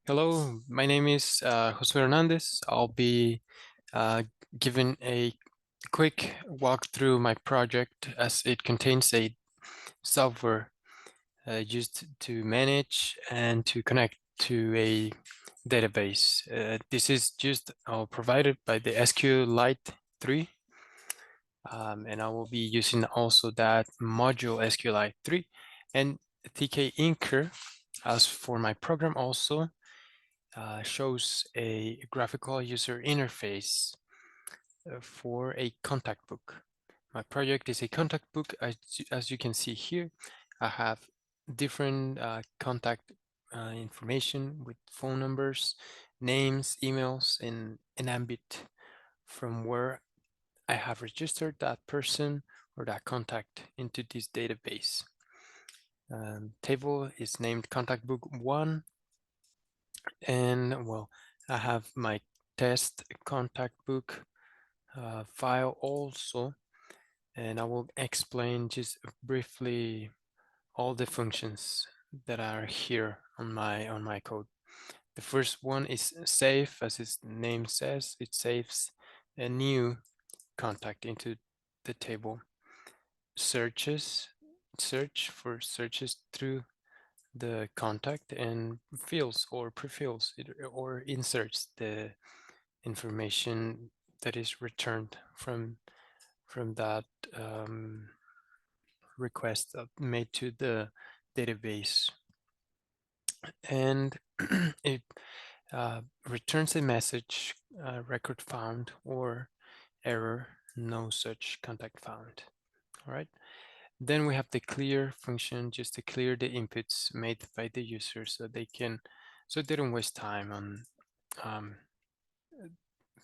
Hello, my name is Jose Hernandez. I'll be uh, giving a quick walk through my project as it contains a software used to manage and to connect to a database. This is just provided by the SQLite 3, and I will be using also that module SQLite 3 and TK Inker as for my program also shows a graphical user interface for a contact book. My project is a contact book. As you can see here, I have different contact information with phone numbers, names, emails, and an ambit from where I have registered that person or that contact into this database. Table is named contact book 1, and well, I have my test contact book file also, and I will explain just briefly all the functions that are here on my code. The first one is save. As its name says, it saves a new contact into the table. Search for searches through the contact, and fills or pre-fills it, or inserts the information that is returned from that request made to the database, and it returns a message, record found, or error, no such contact found. All right. Then we have the clear function, just to clear the inputs made by the user so they don't waste time on um,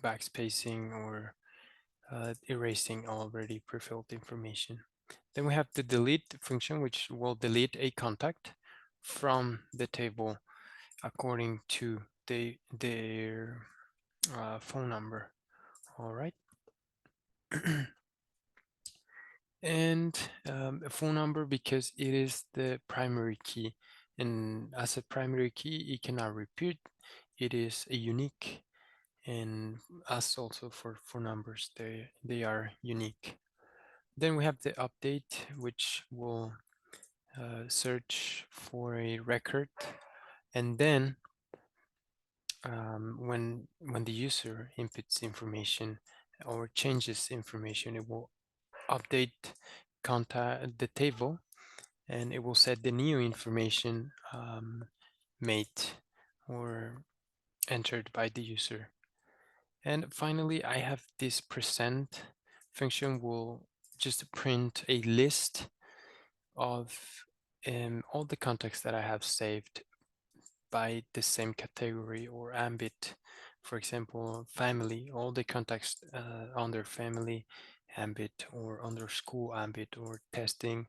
backspacing or erasing already pre-filled information. Then we have the delete function, which will delete a contact from the table according to their phone number. All right. And a phone number because it is the primary key. And as a primary key, it cannot repeat. It is a unique, and as also for numbers, they are unique. Then we have the update, which will search for a record, and then when the user inputs information or changes information, it will update contact the table, and it will set the new information made or entered by the user. And finally, I have this present function will just print a list of all the contacts that I have saved by the same category or ambit. For example, family, all the contacts under family ambit or under school ambit or testing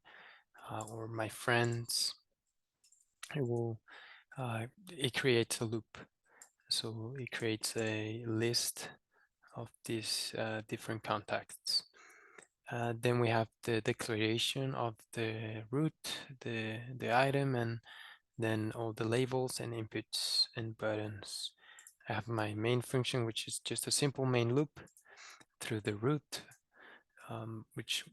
or my friends. It will it creates a loop. So it creates a list of these different contacts. Then we have the declaration of the root, the item, and then all the labels and inputs and buttons. I have my main function, which is just a simple main loop through the root, which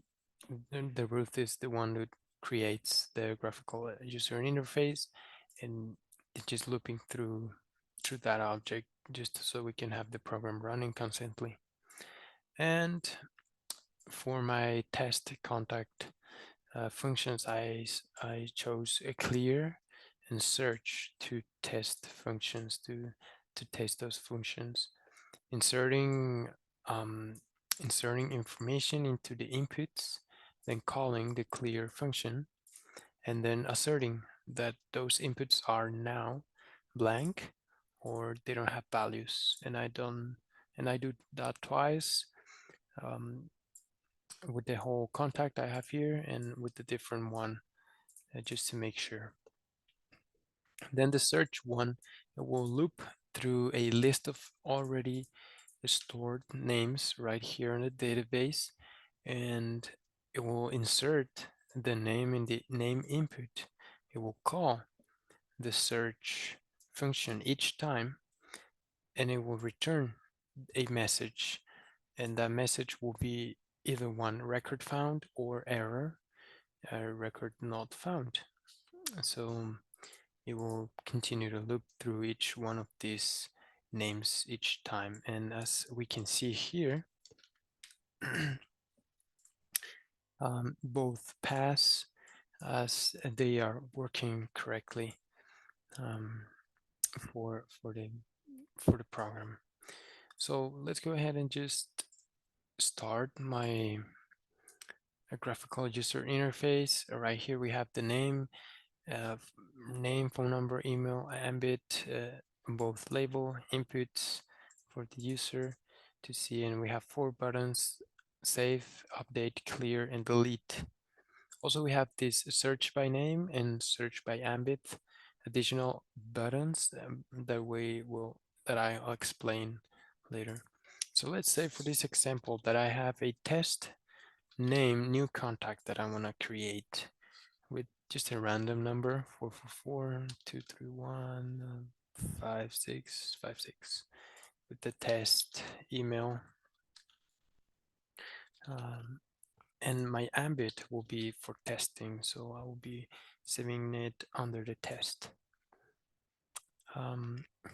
the root is the one that creates the graphical user interface, and it's just looping through that object just so we can have the program running constantly. And for my test contact functions, I chose a clear and search to test functions to test those functions, inserting um, inserting information into the inputs, then calling the clear function, and then asserting that those inputs are now blank or they don't have values. And I do that twice, um, with the whole contact I have here and with the different one, just to make sure. Then the search one, it will loop through a list of already stored names right here in the database, and it will insert the name in the name input. It will call the search function each time, and it will return a message, and that message will be either one record found or error, record not found. So it will continue to loop through each one of these names each time. And as we can see here, both pass as they are working correctly um, for the program. So let's go ahead and just start my graphical user interface. Right here we have the name, uh, name, phone number, email, ambit, both label, inputs for the user to see, and we have 4 buttons: save, update, clear, and delete. Also, we have this search by name and search by ambit, additional buttons that I'll explain later. So let's say for this example that I have a test name new contact that I want to create with just a random number 444-231-5656 with the test email, um, and my ambit will be for testing, so I will be saving it under the test.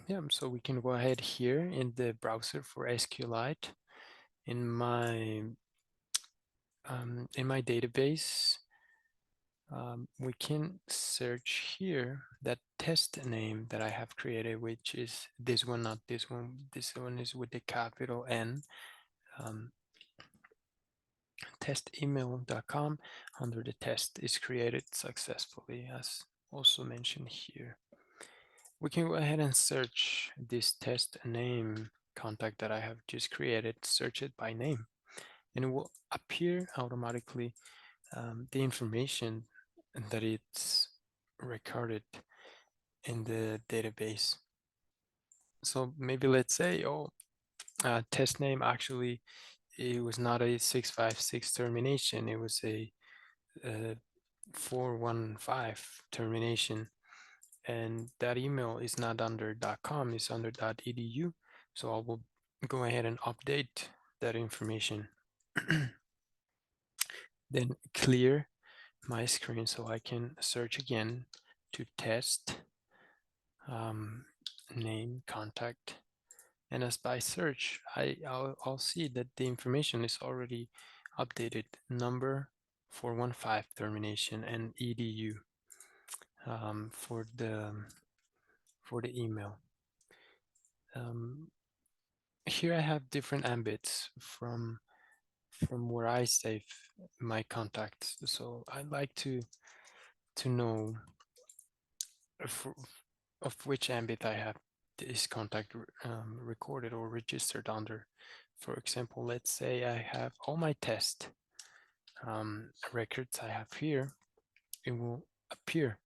Yeah, so we can go ahead here in the browser for SQLite. In my database, we can search here that test name that I have created, which is this one, not this one. This one is with the capital N. Um, testemail.com under the test is created successfully, as also mentioned here. We can go ahead and search this test name contact that I have just created, search it by name, and it will appear automatically the information that it's recorded in the database. So maybe let's say, test name actually, it was not a 656 termination, it was a 415 termination, and that email is not under .com, it's under .edu. So I will go ahead and update that information. Then clear my screen so I can search again to test name contact, and as by search I'll see that the information is already updated: number 415 termination and edu for the email. Here I have different ambits from where I save my contacts, so I'd like to know for, of which ambit I have this contact recorded or registered under. For example, let's say I have all my test records I have here. It will appear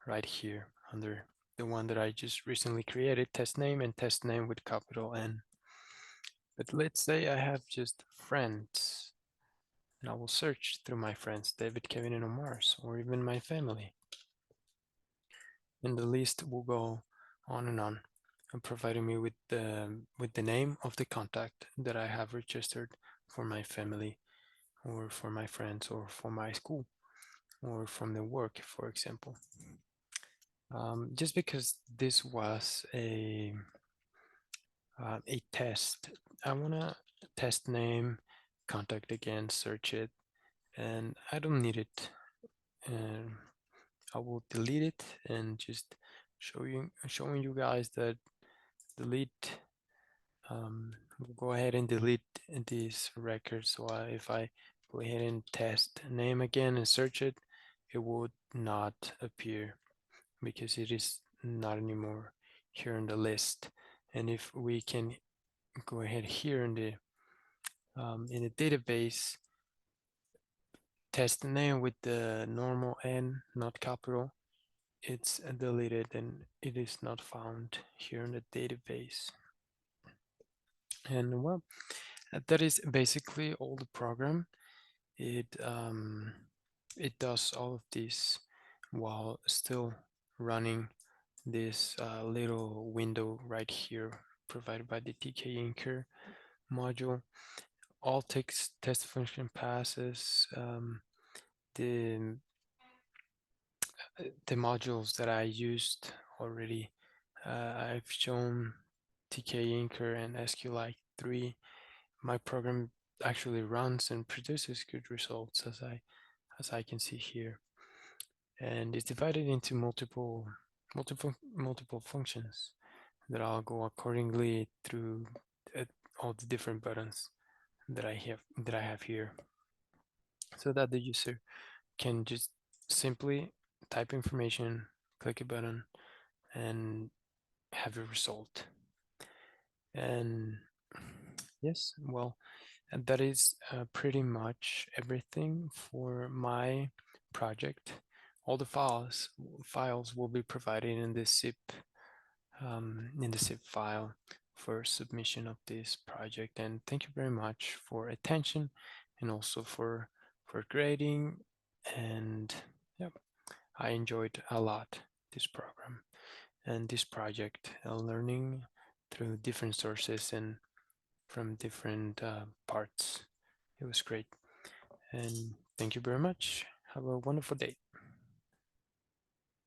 right here under the one that I just recently created, test name and test name with capital N. But let's say I have just friends, and I will search through my friends, David, Kevin, and Omar's, or even my family. And the list will go on and providing me with the name of the contact that I have registered for my family, or for my friends, or for my school, or from the work, for example. Just because this was a test, I wanna test name, contact again, search it, and I don't need it. And I will delete it and just showing you guys that delete. We'll go ahead and delete these records. So if I go ahead and test name again and search it, it would not appear because it is not anymore here in the list. And if we can go ahead here in the database, test name with the normal N, not capital, it's deleted and it is not found here in the database. And well, that is basically all the program. It does all of this while still running this little window right here provided by the TK Inker module. All text test function passes. The the modules that I used already, I've shown TK Inker and SQLite 3. My program actually runs and produces good results as I can see here, and it's divided into multiple functions that I'll go accordingly through all the different buttons that I have here, so that the user can just simply type information, click a button, and have a result. And yes, well, and that is pretty much everything for my project. All the files will be provided in the zip file for submission of this project. And thank you very much for attention, and also for grading. And yeah, I enjoyed a lot this program and this project, learning through different sources and from different parts. It was great. And thank you very much. Have a wonderful day.